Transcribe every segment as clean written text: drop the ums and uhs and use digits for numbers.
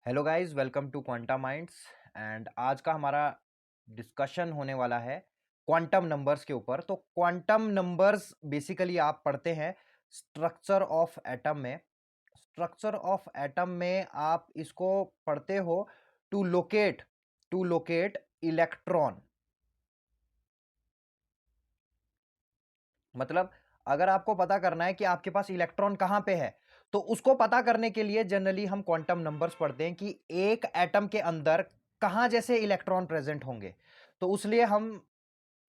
Hello guys, welcome to Quanta Minds. And आज का हमारा डिस्कशन होने वाला है क्वांटम नंबर्स के ऊपर। तो क्वांटम नंबर्स बेसिकली आप पढ़ते हैं स्ट्रक्चर ऑफ एटम में। स्ट्रक्चर ऑफ एटम में आप इसको पढ़ते हो टू लोकेट इलेक्ट्रॉन। मतलब अगर आपको पता करना है कि आपके पास इलेक्ट्रॉन कहां पे है, तो उसको पता करने के लिए जनरली हम क्वांटम नंबर्स पढ़ते हैं कि एक एटम के अंदर कहां जैसे इलेक्ट्रॉन प्रेजेंट होंगे। तो उसलिए हम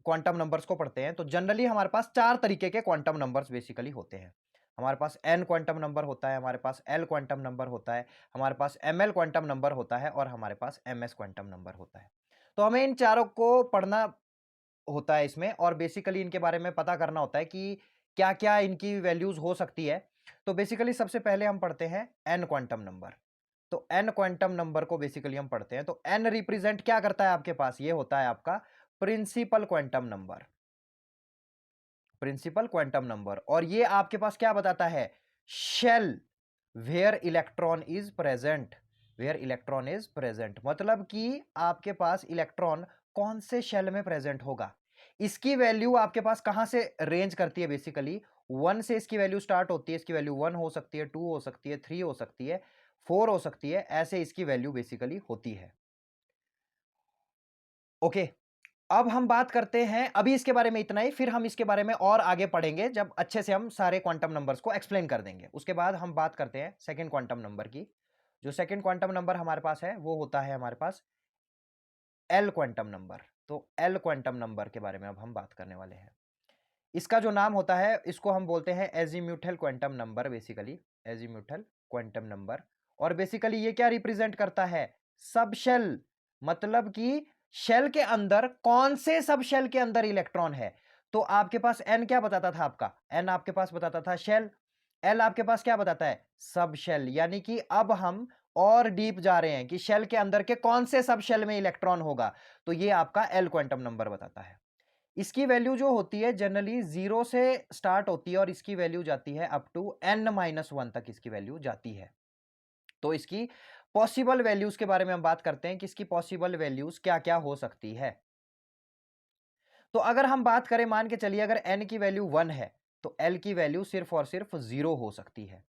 क्वांटम नंबर्स को पढ़ते हैं। तो जनरली हमारे पास चार तरीके के क्वांटम नंबर्स बेसिकली होते हैं। हमारे पास एन क्वांटम नंबर होता है, हमारे पास एल क्वांटम नंबर होता है, हमारे पास एम एल क्वांटम नंबर होता है और हमारे पास एम एस क्वांटम नंबर होता है। तो हमें इन चारों को पढ़ना होता है इसमें, और बेसिकली इनके बारे में पता करना होता है कि क्या क्या इनकी वैल्यूज हो सकती है। तो बेसिकली सबसे पहले हम पढ़ते हैं एन क्वांटम नंबर। तो एन क्वांटम नंबर को बेसिकली हम पढ़ते हैं। तो एन रिप्रेजेंट क्या करता है आपके पास, ये होता है आपका principal quantum number. Principal quantum number, और ये आपके पास क्या बताता है, shell where electron is present. Where electron is present मतलब कि आपके पास इलेक्ट्रॉन कौन से शेल में प्रेजेंट होगा। इसकी वैल्यू आपके पास कहां से रेंज करती है, बेसिकली 1 से इसकी वैल्यू स्टार्ट होती है। इसकी वैल्यू 1 हो सकती है, 2 हो सकती है, 3 हो सकती है, 4 हो सकती है, ऐसे इसकी वैल्यू बेसिकली होती है। ओके, अब हम बात करते हैं, अभी इसके बारे में इतना ही, फिर हम इसके बारे में और आगे पढ़ेंगे जब अच्छे से हम सारे क्वांटम नंबर्स को एक्सप्लेन कर देंगे। उसके बाद हम बात करते हैं सेकंड क्वांटम नंबर की। जो सेकंड क्वांटम नंबर हमारे पास है वो होता है हमारे पास एल क्वांटम नंबर। तो एल क्वांटम नंबर के बारे में अब हम बात करने वाले हैं। इसका जो नाम होता है, इसको हम बोलते हैं azimuthal quantum number, basically azimuthal quantum number. और बेसिकली ये क्या रिप्रेजेंट करता है, सब शेल। मतलब कि शेल के अंदर कौन से सब शेल के अंदर इलेक्ट्रॉन है। तो आपके पास एन क्या बताता था, आपका एन आपके पास बताता था शेल, एल आपके पास क्या बताता है, सब शेल। यानी कि अब हम और डीप जा रहे हैं कि शेल के अंदर के कौन से सब शेल में इलेक्ट्रॉन होगा। तो ये आपका एल क्वांटम नंबर बताता है। इसकी वैल्यू जो होती है जनरली 0 से स्टार्ट होती है और इसकी वैल्यू जाती है अप टू n-1 तक इसकी वैल्यू जाती है। तो इसकी पॉसिबल वैल्यूज के बारे में हम बात करते हैं कि इसकी पॉसिबल वैल्यूज क्या क्या हो सकती है। तो अगर हम बात करें, मान के चलिए अगर n की वैल्यू 1 है तो l की वैल्यू सिर्फ और सिर्फ 0 हो सकती है।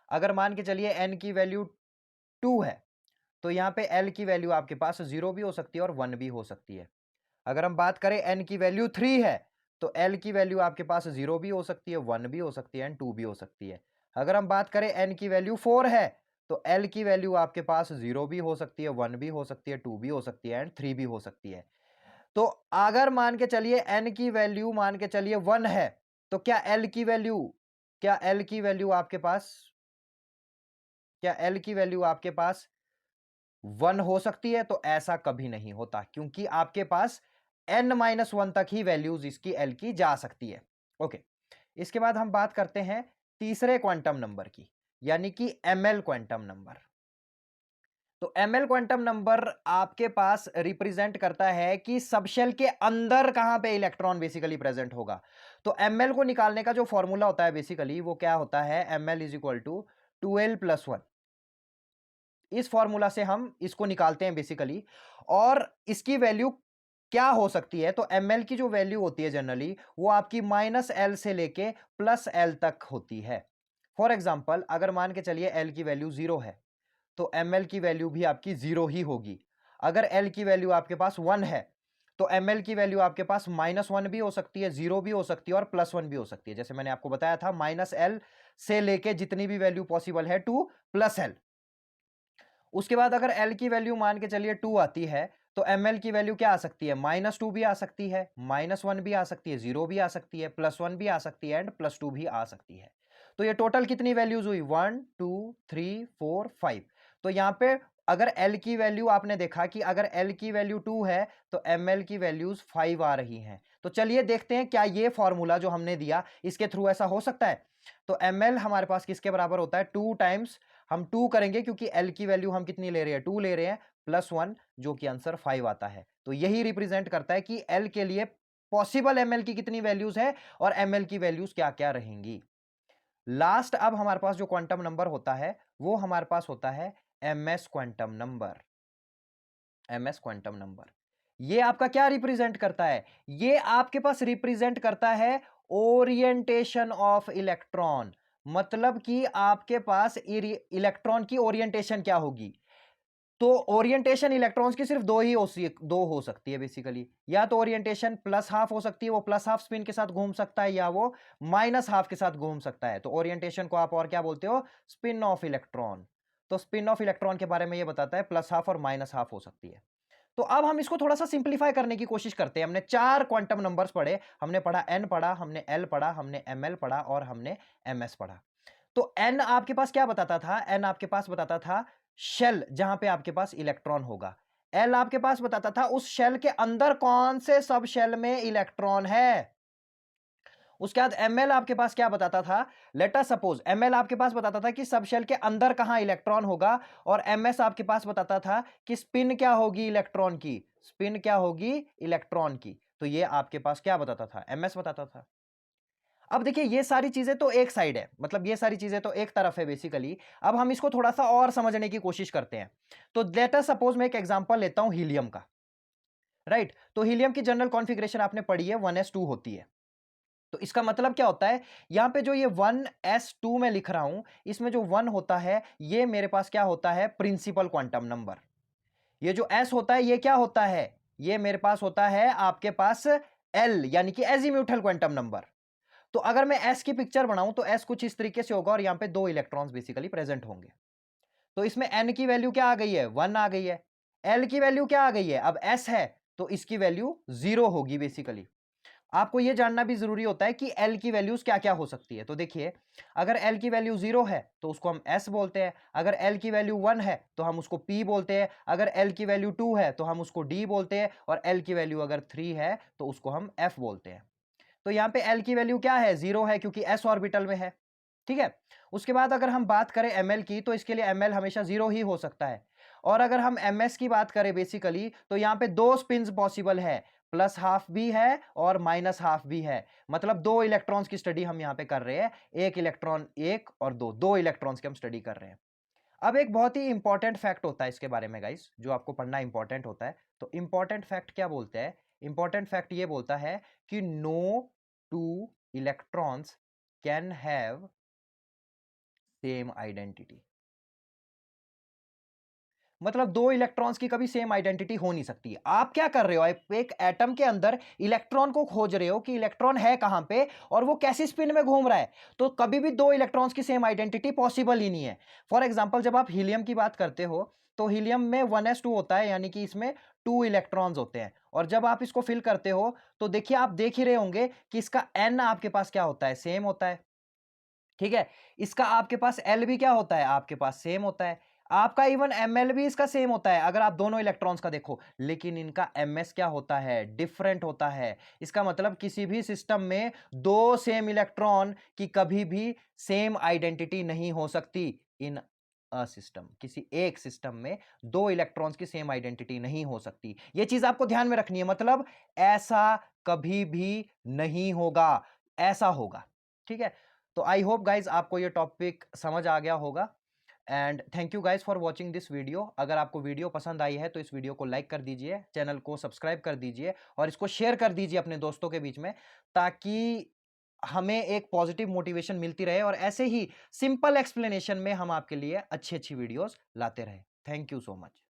अगर मान के चलिए n की वैल्यू 2 है तो यहां पे l की वैल्यू आपके पास 0 भी हो सकती है और 1 भी हो सकती है। अगर हम बात करें n की वैल्यू 3 है तो l की वैल्यू आपके पास 0 भी हो सकती है, 1 भी हो सकती है एंड 2 भी हो सकती है। अगर हम बात करें n की वैल्यू 4 है तो l की वैल्यू आपके पास 0 भी हो सकती है, 1 भी हो सकती है, 2 भी हो सकती है एंड 3 भी हो सकती है। तो अगर मान के चलिए n की वैल्यू मान के चलिए 1 है तो क्या l की वैल्यू आपके पास, क्या l की वैल्यू आपके पास 1 हो सकती है? तो ऐसा कभी नहीं होता, क्योंकि आपके पास n-1 तक ही वैल्यूज इसकी l की जा सकती है। ओके, इसके बाद हम बात करते हैं तीसरे क्वांटम नंबर की, यानी कि ml क्वांटम नंबर। तो ml क्वांटम नंबर आपके पास रिप्रेजेंट करता है कि सबशेल के अंदर कहां पे इलेक्ट्रॉन बेसिकली प्रेजेंट होगा। तो ml को निकालने का जो फॉर्मूला होता है बेसिकली वो क्या होता है, ml is equal to 2l+1। इस फॉर्मूला से हम इसको निकालते हैं बेसिकली, और इसकी वैल्यू क्या हो सकती है, तो ml की जो वैल्यू होती है जनरली वो आपकी -l से लेके +l तक होती है। फॉर एग्जांपल अगर मान के चलिए l की वैल्यू 0 है तो ml की वैल्यू भी आपकी 0 ही होगी। अगर l की वैल्यू आपके पास 1 है तो ml की वैल्यू आपके पास -1 भी हो सकती है, 0 भी हो सकती है और +1 भी हो सकती है। जैसे मैंने आपको बताया था, -l से लेके जितनी भी वैल्यू पॉसिबल है टू +l। उसके बाद अगर L की वैल्यू मान के चलिए 2 आती है तो ML की वैल्यू क्या आ सकती है, -2 भी आ सकती है, -1 भी आ सकती है, 0 भी आ सकती है, +1 भी आ सकती है एंड +2 भी आ सकती है। तो ये टोटल कितनी वैल्यूज हुई, 1 2 3 4 5। तो यहाँ पे अगर L की वैल्यू आपने देखा कि अगर L की वैल्यू 2 है तो ML की वैल्यूज 5 आ रही हैं। तो चलिए देखते हैं क्या ये फॉर्मूला जो हमने दिया इसके थ्रू ऐसा हो सकता है। तो ML हमारे पास किसके बराबर होता है, 2 टाइम्स, हम 2 करेंगे क्योंकि L की वैल्यू हम कितनी ले रहे हैं, 2 ले रहे हैं, +1 जो कि आंसर 5 आता है। तो यही रिप्रेजेंट करता है कि L के लिए पॉसिबल ML की कितनी वैल्यूज है और ML की वैल्यूज क्या क्या रहेंगी। लास्ट अब हमारे पास जो क्वांटम नंबर होता है वो हमारे पास होता है ms quantum number. ms quantum number ये आपका क्या रिप्रेजेंट करता है? ये आपके पास रिप्रेजेंट करता है ओरिएंटेशन ऑफ इलेक्ट्रॉन। मतलब कि आपके पास इलेक्ट्रॉन की ओरिएंटेशन क्या होगी? तो ओरिएंटेशन इलेक्ट्रॉन्स की सिर्फ दो हो सकती है बेसिकली। या तो ओरिएंटेशन प्लस हाफ हो सकती है, वो प्लस हाफ स्पिन के साथ घूम सकता है, या वो माइनस हाफ के साथ घूम सकता है। तो ओरिएंटेशन को आप और क्या बोलते हो? Spin off electron. तो स्पिन ऑफ इलेक्ट्रॉन के बारे में ये बताता है प्लस हाफ और माइनस हाफ हो सकती है। तो अब हम इसको थोड़ा सा सिंप्लीफाई करने की कोशिश करते हैं। हमने 4 क्वांटम नंबर्स पढ़े, हमने पढ़ा n पढ़ा, हमने l पढ़ा, हमने ml पढ़ा और हमने ms पढ़ा। तो n आपके पास क्या बताता था? n आपके पास बताता था शेल जहां पे आपके पास इलेक्ट्रॉन होगा। l आपके पास बताता था उस शेल के अंदर कौन से सब शेल में इलेक्ट्रॉन है। उसके बाद ml आपके पास क्या बताता था? लेट अस सपोज ml आपके पास बताता था कि सब शेल के अंदर कहां इलेक्ट्रॉन होगा, और ms आपके पास बताता था कि स्पिन क्या होगी इलेक्ट्रॉन की, स्पिन क्या होगी इलेक्ट्रॉन की। तो ये आपके पास क्या बताता था? ms बताता था। अब देखिए ये सारी चीजें तो एक साइड है, मतलब ये सारी चीजें तो एक तरफ है बेसिकली। अब हम इसको थोड़ा सा और समझने की कोशिश करते हैं। तो लेट अस सपोज मैं एक एग्जांपल लेता हूं हीलियम का, राइट। तो हीलियम की जनरल कॉन्फ़िगरेशन आपने पढ़ी है, 1s2 होती है। तो इसका मतलब क्या होता है? यहां पे जो ये 1s2 में लिख रहा हूं, इसमें जो 1 होता है ये मेरे पास क्या होता है? Principal quantum number. ये जो s होता है ये क्या होता है? ये मेरे पास होता है आपके पास l, यानी कि एजीम्यूथल क्वांटम नंबर। तो अगर मैं s की पिक्चर बनाऊं तो s कुछ इस तरीके से होगा, और यहां पे 2 इलेक्ट्रॉन्स बेसिकली प्रेजेंट होंगे। तो इसमें n की वैल्यू क्या आ गई है? 1 आ गई है। l की वैल्यू क्या आ गई है? अब s है तो इसकी वैल्यू 0 होगी बेसिकली। आपको यह जानना भी जरूरी होता है कि L की वैल्यूज क्या क्या हो सकती है। तो देखिए, अगर L की वैल्यू 0 है तो उसको हम S बोलते हैं, अगर L की वैल्यू 1 है तो हम उसको P बोलते हैं, अगर L की वैल्यू 2 है तो हम उसको D बोलते हैं, और L की वैल्यू अगर 3 है तो उसको हम F बोलते हैं। तो यहां पे L की वैल्यू क्या है? 0 है, क्योंकि S ऑर्बिटल में है। ठीक है। उसके बाद अगर हम बात करें ml की, तो इसके लिए ml हमेशा 0 ही हो सकता है। और अगर हम ms की बात करें बेसिकली, तो यहां पे 2 स्पिन्स पॉसिबल है, प्लस हाफ भी है और माइनस हाफ भी है। मतलब 2 इलेक्ट्रॉन्स की स्टडी हम यहां पे कर रहे हैं, एक इलेक्ट्रॉन एक और दो इलेक्ट्रॉन्स की हम स्टडी कर रहे हैं। अब एक बहुत ही इंपॉर्टेंट फैक्ट होता है इसके बारे में गाइस, जो आपको पढ़ना इंपॉर्टेंट होता है। तो इंपॉर्टेंट फैक्ट क्या बोलते हैं? इंपॉर्टेंट फैक्ट ये बोलता है कि no two electrons can have same identity. मतलब 2 इलेक्ट्रॉन्स की कभी सेम आइडेंटिटी हो नहीं सकती। आप क्या कर रहे हो? आप एक एटम के अंदर इलेक्ट्रॉन को खोज रहे हो कि इलेक्ट्रॉन है कहां पे और वो कैसी स्पिन में घूम रहा है। तो कभी भी 2 इलेक्ट्रॉन्स की सेम आइडेंटिटी पॉसिबल ही नहीं है। फॉर एग्जांपल, जब आप हीलियम की बात करते हो तो हीलियम में 1s2 होता है, यानी कि इसमें 2 इलेक्ट्रॉन्स होते हैं। और जब आप इसको फिल करते हो तो देखिए, आप देख ही रहे होंगे कि इसका n आपके पास क्या होता है? सेम होता है। ठीक है। इसका आपके पास L भी क्या होता है? आपके पास सेम होता है। आपका इवन ml भी इसका सेम होता है अगर आप दोनों इलेक्ट्रॉन्स का देखो, लेकिन इनका ms क्या होता है? डिफरेंट होता है। इसका मतलब किसी भी सिस्टम में 2 सेम इलेक्ट्रॉन की कभी भी सेम आइडेंटिटी नहीं हो सकती। इन अ सिस्टम, किसी एक सिस्टम में 2 इलेक्ट्रॉन्स की सेम आइडेंटिटी नहीं हो सकती। यह चीज आपको ध्यान में रखनी है, मतलब ऐसा कभी भी नहीं होगा, ऐसा होगा। ठीक है। तो आई होप गाइज आपको ये टॉपिक समझ आ गया होगा, and thank you guys for watching this video. अगर आपको वीडियो पसंद आई है तो इस वीडियो को लाइक कर दीजिए, चैनल को सब्सक्राइब कर दीजिए और इसको शेयर कर दीजिए अपने दोस्तों के बीच में, ताकि हमें एक पॉजिटिव मोटिवेशन मिलती रहे और ऐसे ही सिंपल एक्सप्लेनेशन में हम आपके लिए अच्छी अच्छी वीडियोस लाते रहे। Thank you so much.